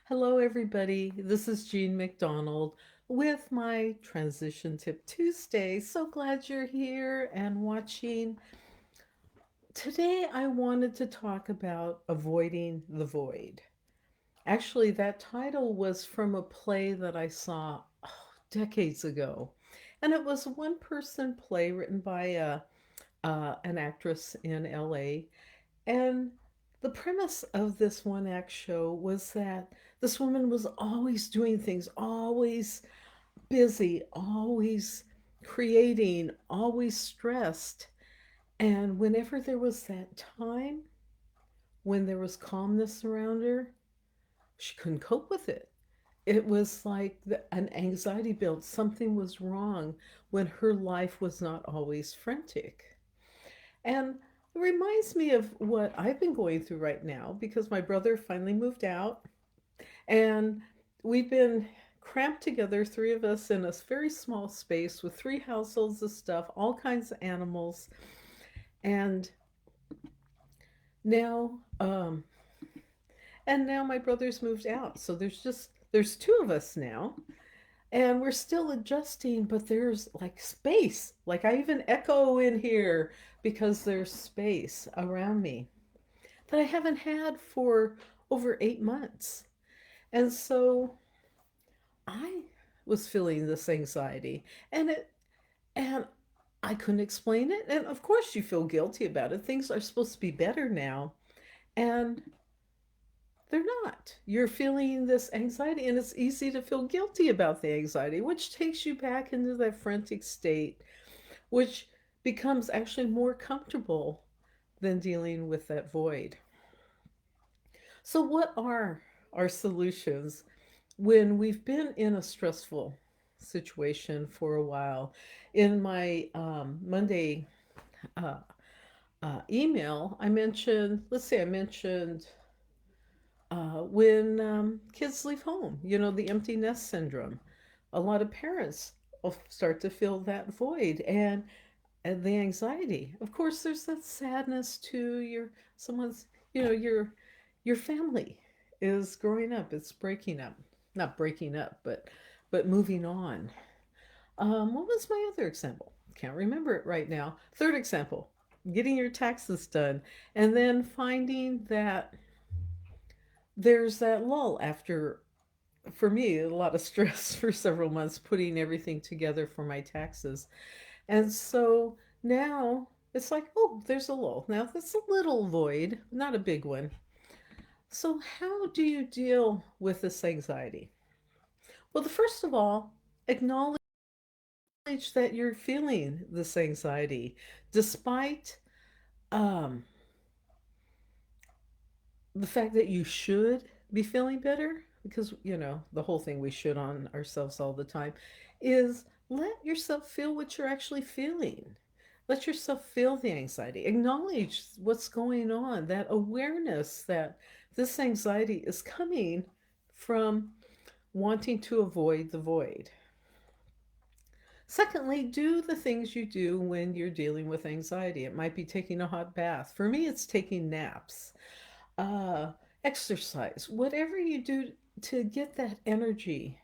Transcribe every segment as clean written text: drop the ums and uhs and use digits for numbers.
Hello, everybody. This is Jean McDonald with my Transition Tip Tuesday. So glad you're here and watching. Today, I wanted to talk about avoiding the void. Actually, that title was from a play that I saw decades ago. And it was a one person play written by an actress in LA. And the premise of this one act show was that this woman was always doing things, always busy, always creating, always stressed. And whenever there was that time when there was calmness around her, she couldn't cope with it. It was like an anxiety built. Something was wrong when her life was not always frantic. And it reminds me of what I've been going through right now because my brother finally moved out and we've been cramped together, three of us in a very small space with three households of stuff, all kinds of animals. And now, and now my brother's moved out. So there's two of us now. And we're still adjusting, but there's like space. Like I even echo in here because there's space around me that I haven't had for over 8 months. And so I was feeling this anxiety and I couldn't explain it. And of course you feel guilty about it. Things are supposed to be better now. And they're not. You're feeling this anxiety, and it's easy to feel guilty about the anxiety, which takes you back into that frantic state, which becomes actually more comfortable than dealing with that void. So, what are our solutions when we've been in a stressful situation for a while? In my Monday uh, email, I mentioned, let's say I mentioned when kids leave home, the empty nest syndrome. A lot of parents will start to feel that void and the anxiety. Of course, there's that sadness to someone's, your family is growing up, it's breaking up. Not breaking up, but moving on. What was my other example? Can't remember it right now. Third example, getting your taxes done and then finding that there's that lull after, for me, a lot of stress for several months putting everything together for my taxes. And so now it's like, oh, there's a lull. Now that's a little void, not a big one. So, how do you deal with this anxiety? Well, the first of all, acknowledge that you're feeling this anxiety despite um, the fact that you should be feeling better, because the whole thing we should on ourselves all the time, is let yourself feel what you're actually feeling. Let yourself feel the anxiety, acknowledge what's going on, that awareness that this anxiety is coming from wanting to avoid the void. Secondly, do the things you do when you're dealing with anxiety. It might be taking a hot bath. For me, it's taking naps, uh, exercise, whatever you do to get that energy,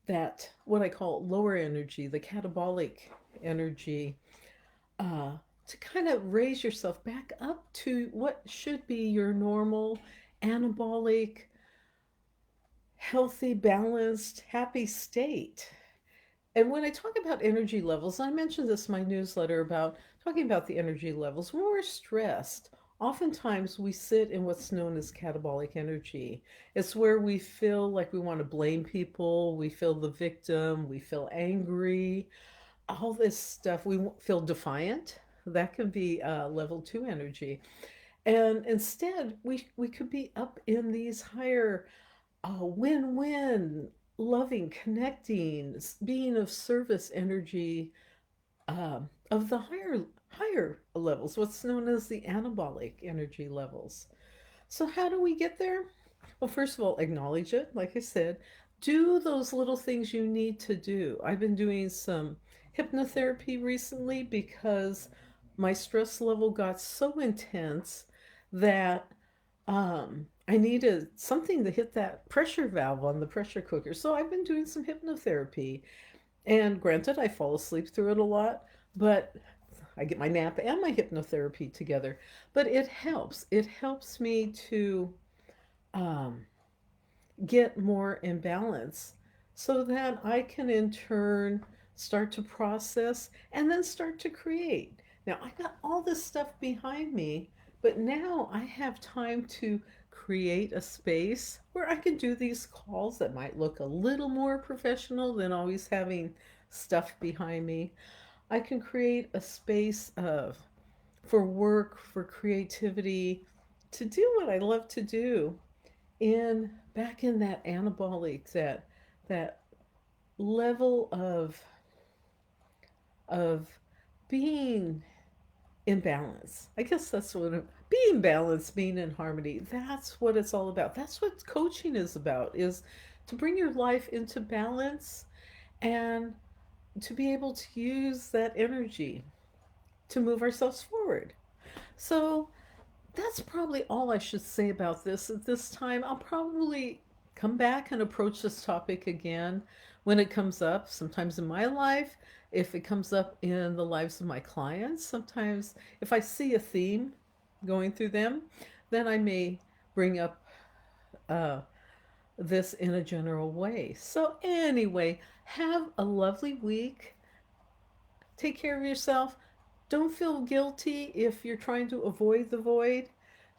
that what I call lower energy, the catabolic energy, uh, to kind of raise yourself back up to what should be your normal, anabolic, healthy, balanced, happy state. And when I talk about energy levels, I mentioned this in my newsletter about talking about the energy levels. When we're stressed, oftentimes we sit in what's known as catabolic energy. It's where we feel like we want to blame people, we feel the victim, we feel angry, all this stuff. We feel defiant. That can be level two energy. And instead, we could be up in these higher win win, loving, connecting, being of service energy of the higher levels, what's known as the anabolic energy levels. So how do we get there? Well, first of all, acknowledge it. Like I said, do those little things you need to do. I've been doing some hypnotherapy recently because my stress level got so intense that I needed something to hit that pressure valve on the pressure cooker. So I've been doing some hypnotherapy. And granted, I fall asleep through it a lot, but I get my nap and my hypnotherapy together. But it helps. It helps me to um, get more in balance so that I can in turn start to process and then start to create. Now, I got all this stuff behind me, but now I have time to create a space where I can do these calls that might look a little more professional than always having stuff behind me. I can create a space of for work, for creativity, to do what I love to do in back in that anabolic, that level of being in balance. I guess that's what being balanced, being in harmony. That's what it's all about. That's what coaching is about, is to bring your life into balance and to be able to use that energy to move ourselves forward. So that's probably all I should say about this at this time. I'll probably come back and approach this topic again when it comes up, sometimes in my life, if it comes up in the lives of my clients. Sometimes, if I see a theme going through them, then I may bring up uh, this in a general way. So, anyway, have a lovely week. Take care of yourself. Don't feel guilty if you're trying to avoid the void.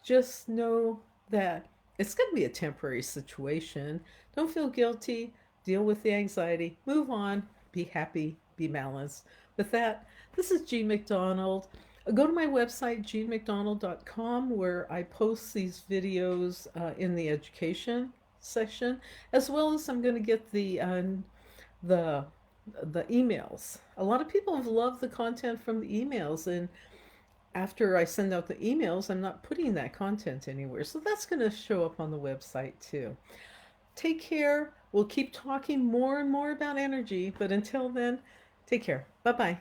Just know that it's going to be a temporary situation. Don't feel guilty. Deal with the anxiety. Move on. Be happy. Be balanced. With that, this is Jean McDonald. Go to my website, jeanmcdonald.com, where I post these videos in the education section, as well as I'm going to get the the emails. A lot of people have loved the content from the emails, and after I send out the emails, I'm not putting that content anywhere. So that's going to show up on the website too. Take care. We'll keep talking more and more about energy, but until then, take care. Bye bye.